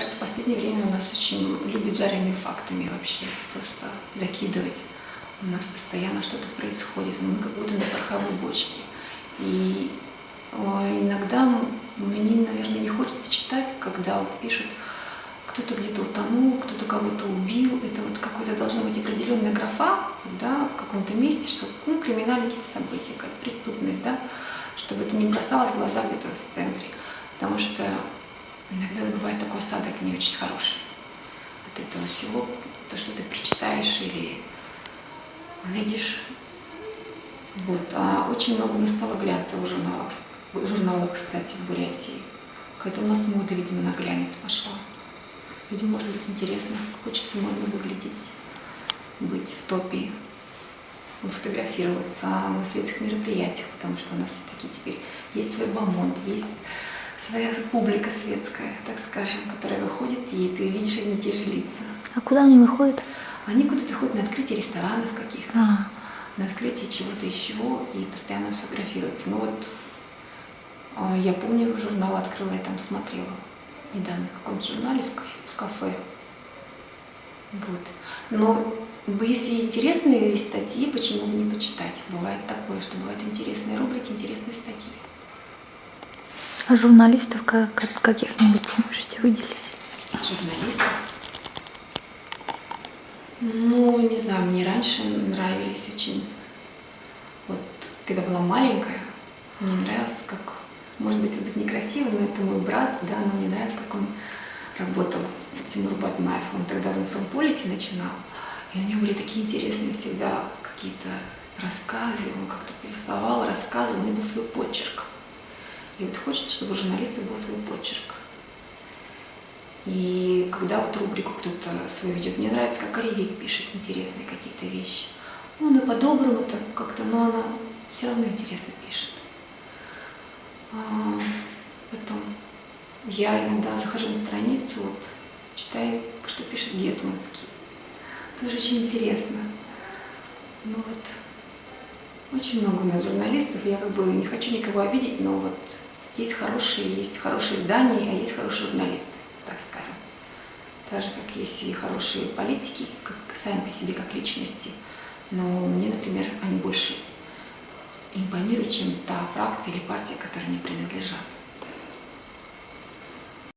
кажется, в последнее время у нас очень любят жареными фактами вообще, просто закидывать. У нас постоянно что-то происходит, мы как будто на пороховой бочке. И иногда мне, наверное, не хочется читать, когда пишут, кто-то где-то утонул, кто-то кого-то убил. Это вот какой-то должна быть определенная графа, да, в каком-то месте, что криминальные какие-то события, какая-то преступность, да, чтобы это не бросалось в глаза где-то в центре. Потому что иногда бывает такой осадок не очень хороший от этого всего, то, что ты прочитаешь или увидишь. Вот. А очень много настало глянца в журналах, кстати, в Бурятии. Какая-то у нас мода, видимо, на глянец пошла. Людям может быть интересно, хочется модно выглядеть, быть в топе, фотографироваться на светских мероприятиях, потому что у нас все-таки теперь есть свой бомонд, есть своя публика светская, так скажем, которая выходит, и ты видишь одни и те же лица. А куда они выходят? Они куда-то ходят на открытие ресторанов каких-то, на открытие чего-то еще, и постоянно фотографируются. Ну вот, я помню, журнал открыла, я там смотрела недавно в каком-то журнале в кафе. Вот. Но если интересные статьи, почему бы не почитать? Бывает такое, что бывают интересные рубрики, интересные статьи. А журналистов каких-нибудь можете выделить? Журналистов? Ну, не знаю, мне раньше нравились очень. Вот, когда была маленькая, мне нравилось, как, может быть, это некрасиво, но это мой брат, да, но мне нравилось, как он работал, Тимур Батмаев. Он тогда в Информполисе начинал, и у него были такие интересные всегда какие-то рассказы, он как-то повествовал, рассказывал, у него был свой почерк. И вот хочется, чтобы у журналиста был свой почерк. И когда вот рубрику кто-то свою ведет, мне нравится, как Оревик пишет интересные какие-то вещи. Ну, она по-доброму так как-то, но она все равно интересно пишет. Потом я иногда захожу на страницу, вот, читаю, что пишет Гетманский. Тоже очень интересно. Ну вот, очень много у нас журналистов, я как бы не хочу никого обидеть, но вот есть хорошие издания, а есть хорошие журналисты, так скажем. Так же, как есть и хорошие политики, как сами по себе, как личности. Но мне, например, они больше импонируют, чем та фракция или партия, которой они принадлежат.